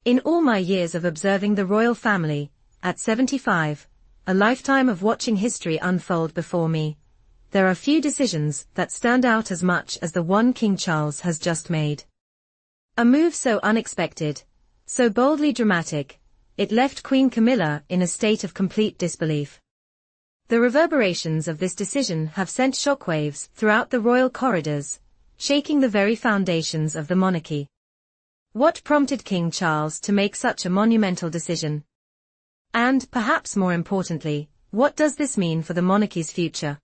In all my years of observing the royal family, at 75, a lifetime of watching history unfold before me, there are few decisions that stand out as much as the one King Charles has just made. A move so unexpected, so boldly dramatic, it left Queen Camilla in a state of complete disbelief. The reverberations of this decision have sent shockwaves throughout the royal corridors, shaking the very foundations of the monarchy. What prompted King Charles to make such a monumental decision? And, perhaps more importantly, what does this mean for the monarchy's future?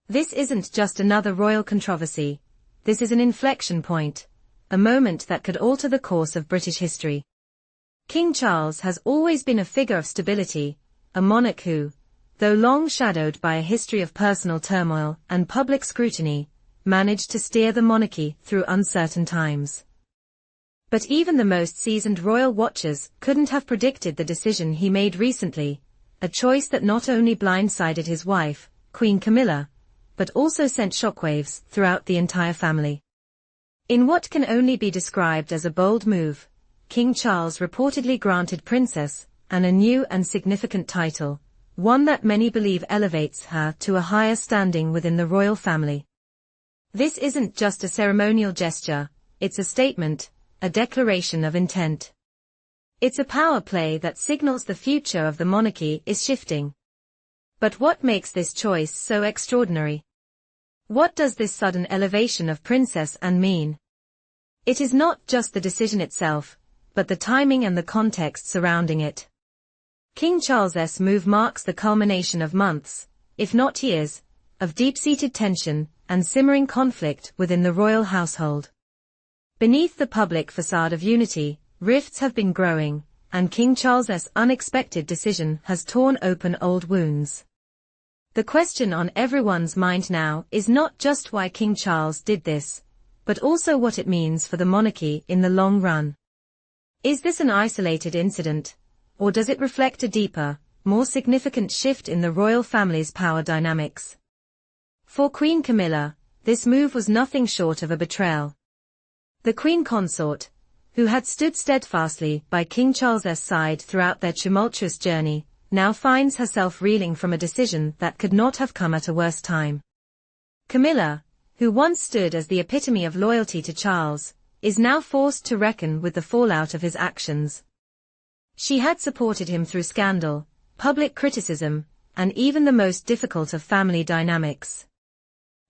This isn't just another royal controversy, this is an inflection point, a moment that could alter the course of British history. King Charles has always been a figure of stability, a monarch who, though long shadowed by a history of personal turmoil and public scrutiny, managed to steer the monarchy through uncertain times. But even the most seasoned royal watchers couldn't have predicted the decision he made recently, a choice that not only blindsided his wife, Queen Camilla, but also sent shockwaves throughout the entire family. In what can only be described as a bold move, King Charles reportedly granted Princess Anne a new and significant title, one that many believe elevates her to a higher standing within the royal family. This isn't just a ceremonial gesture, it's a statement, a declaration of intent. It's a power play that signals the future of the monarchy is shifting. But what makes this choice so extraordinary? What does this sudden elevation of Princess Anne mean? It is not just the decision itself, but the timing and the context surrounding it. King Charles's move marks the culmination of months, if not years, of deep-seated tension and simmering conflict within the royal household. Beneath the public facade of unity, rifts have been growing, and King Charles's unexpected decision has torn open old wounds. The question on everyone's mind now is not just why King Charles did this, but also what it means for the monarchy in the long run. Is this an isolated incident, or does it reflect a deeper, more significant shift in the royal family's power dynamics? For Queen Camilla, this move was nothing short of a betrayal. The Queen Consort, who had stood steadfastly by King Charles's side throughout their tumultuous journey, now finds herself reeling from a decision that could not have come at a worse time. Camilla, who once stood as the epitome of loyalty to Charles, is now forced to reckon with the fallout of his actions. She had supported him through scandal, public criticism, and even the most difficult of family dynamics.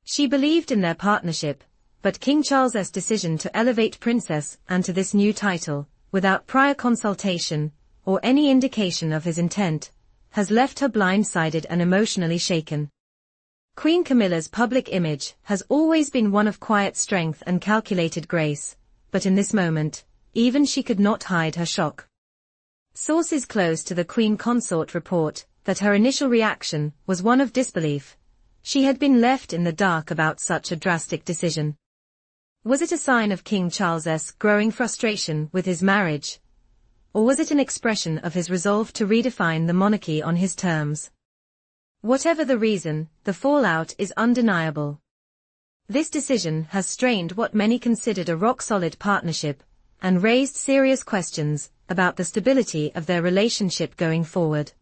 She believed in their partnership, but King Charles's decision to elevate Princess Anne to this new title, without prior consultation, or any indication of his intent, has left her blindsided and emotionally shaken. Queen Camilla's public image has always been one of quiet strength and calculated grace, but in this moment, even she could not hide her shock. Sources close to the Queen Consort report that her initial reaction was one of disbelief. She had been left in the dark about such a drastic decision. Was it a sign of King Charles's growing frustration with his marriage? Or was it an expression of his resolve to redefine the monarchy on his terms? Whatever the reason, the fallout is undeniable. This decision has strained what many considered a rock-solid partnership, and raised serious questions about the stability of their relationship going forward.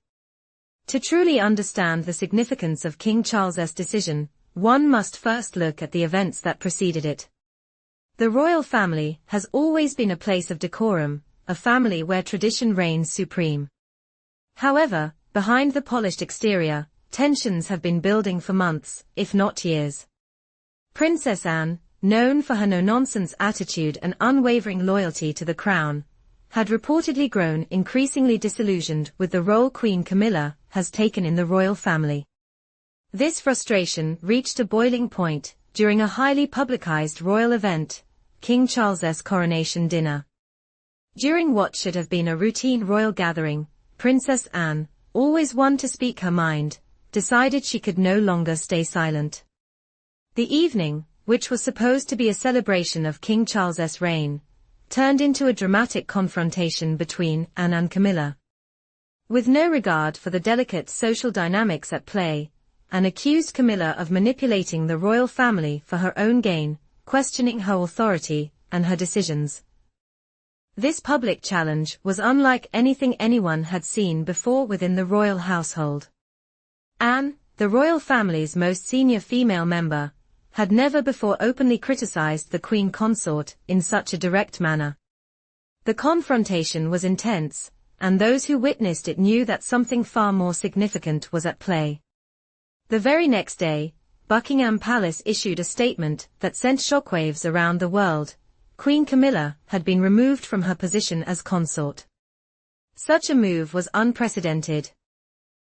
To truly understand the significance of King Charles's decision, one must first look at the events that preceded it. The royal family has always been a place of decorum, a family where tradition reigns supreme. However, behind the polished exterior, tensions have been building for months, if not years. Princess Anne, known for her no-nonsense attitude and unwavering loyalty to the crown, had reportedly grown increasingly disillusioned with the role Queen Camilla has taken in the royal family. This frustration reached a boiling point during a highly publicized royal event, King Charles's coronation dinner. During what should have been a routine royal gathering, Princess Anne, always one to speak her mind, decided she could no longer stay silent. The evening, which was supposed to be a celebration of King Charles's reign, turned into a dramatic confrontation between Anne and Camilla. With no regard for the delicate social dynamics at play, Anne accused Camilla of manipulating the royal family for her own gain, questioning her authority and her decisions. This public challenge was unlike anything anyone had seen before within the royal household. Anne, the royal family's most senior female member, had never before openly criticized the queen consort in such a direct manner. The confrontation was intense, and those who witnessed it knew that something far more significant was at play. The very next day, Buckingham Palace issued a statement that sent shockwaves around the world. Queen Camilla had been removed from her position as consort. Such a move was unprecedented.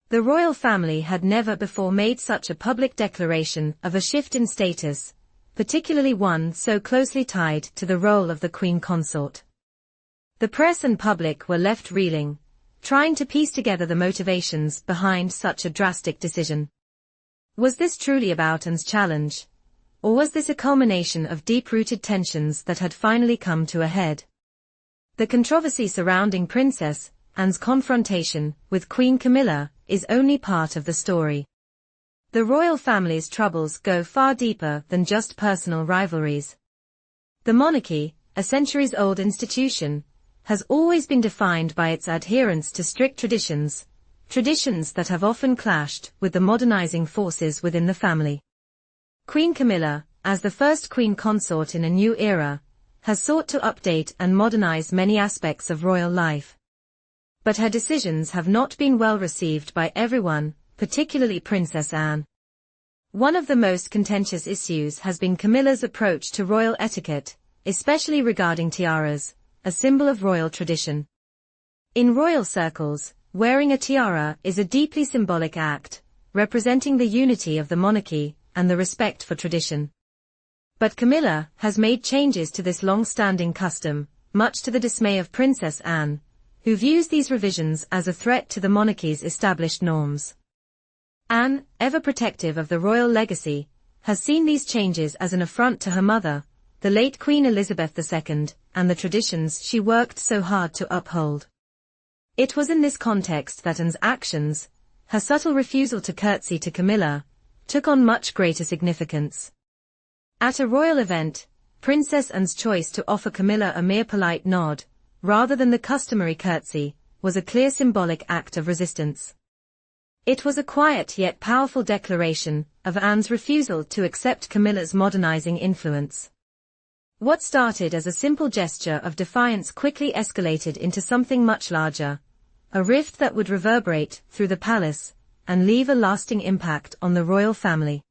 The royal family had never before made such a public declaration of a shift in status, particularly one so closely tied to the role of the queen consort. The press and public were left reeling, trying to piece together the motivations behind such a drastic decision. Was this truly about Anne's challenge? Or was this a culmination of deep-rooted tensions that had finally come to a head? The controversy surrounding Princess Anne's confrontation with Queen Camilla is only part of the story. The royal family's troubles go far deeper than just personal rivalries. The monarchy, a centuries-old institution, has always been defined by its adherence to strict traditions that have often clashed with the modernizing forces within the family. Queen Camilla, as the first queen consort in a new era, has sought to update and modernize many aspects of royal life. But her decisions have not been well received by everyone, particularly Princess Anne. One of the most contentious issues has been Camilla's approach to royal etiquette, especially regarding tiaras, a symbol of royal tradition. In royal circles, wearing a tiara is a deeply symbolic act, representing the unity of the monarchy and the respect for tradition. But Camilla has made changes to this long-standing custom, much to the dismay of Princess Anne, who views these revisions as a threat to the monarchy's established norms. Anne, ever protective of the royal legacy, has seen these changes as an affront to her mother, the late Queen Elizabeth II, and the traditions she worked so hard to uphold. It was in this context that Anne's actions, her subtle refusal to curtsy to Camilla, took on much greater significance. At a royal event, Princess Anne's choice to offer Camilla a mere polite nod, rather than the customary curtsy, was a clear symbolic act of resistance. It was a quiet yet powerful declaration of Anne's refusal to accept Camilla's modernizing influence. What started as a simple gesture of defiance quickly escalated into something much larger, a rift that would reverberate through the palace and leave a lasting impact on the royal family.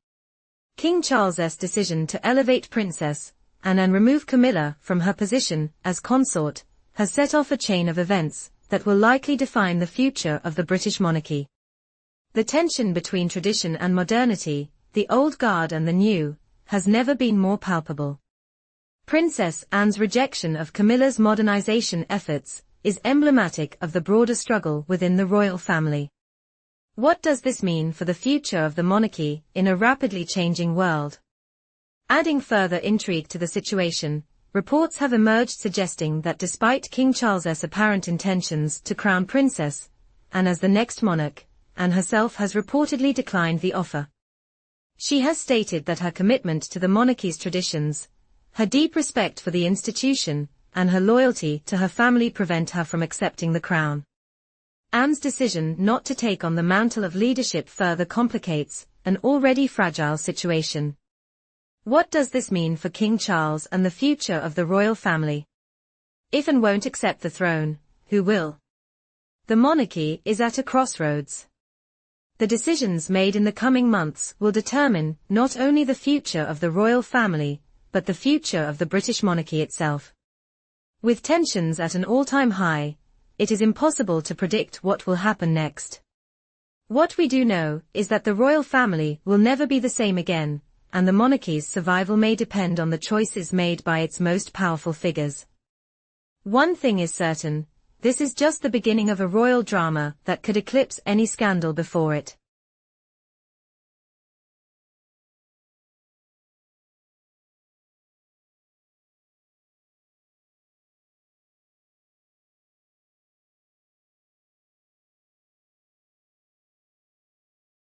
King Charles's decision to elevate Princess Anne and remove Camilla from her position as consort has set off a chain of events that will likely define the future of the British monarchy. The tension between tradition and modernity, the old guard and the new, has never been more palpable. Princess Anne's rejection of Camilla's modernization efforts is emblematic of the broader struggle within the royal family. What does this mean for the future of the monarchy in a rapidly changing world? Adding further intrigue to the situation, reports have emerged suggesting that despite King Charles's apparent intentions to crown Princess Anne as the next monarch, Anne herself has reportedly declined the offer. She has stated that her commitment to the monarchy's traditions, her deep respect for the institution, and her loyalty to her family prevent her from accepting the crown. Anne's decision not to take on the mantle of leadership further complicates an already fragile situation. What does this mean for King Charles and the future of the royal family? If Anne won't accept the throne, who will? The monarchy is at a crossroads. The decisions made in the coming months will determine not only the future of the royal family, but the future of the British monarchy itself. With tensions at an all-time high, it is impossible to predict what will happen next. What we do know is that the royal family will never be the same again, and the monarchy's survival may depend on the choices made by its most powerful figures. One thing is certain, this is just the beginning of a royal drama that could eclipse any scandal before it.